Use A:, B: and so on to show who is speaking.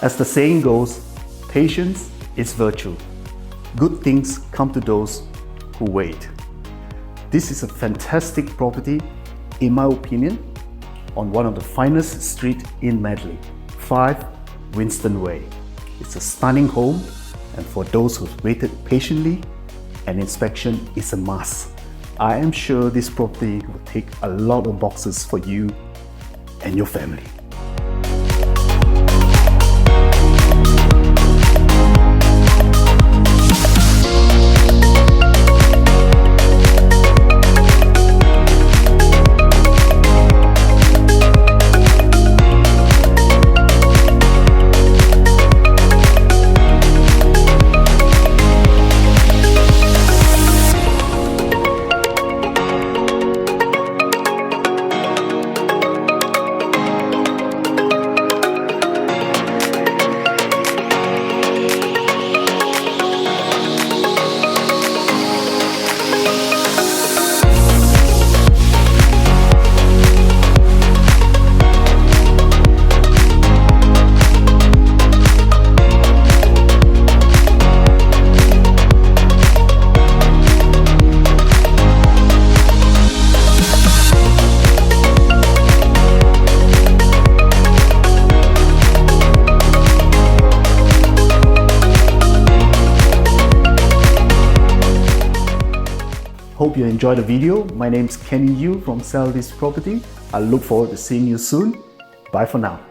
A: As the saying goes, patience is virtue. Good things come to those who wait. This is a fantastic property, in my opinion, on one of the finest streets in Madeley, 5 Winston Way. It's a stunning home, and for those who've waited patiently, an inspection is a must. I am sure this property will tick a lot of boxes for you and your family. Hope you enjoyed the video. My name is Kenny Yu from Sell This Property. I look forward to seeing you soon. Bye for now.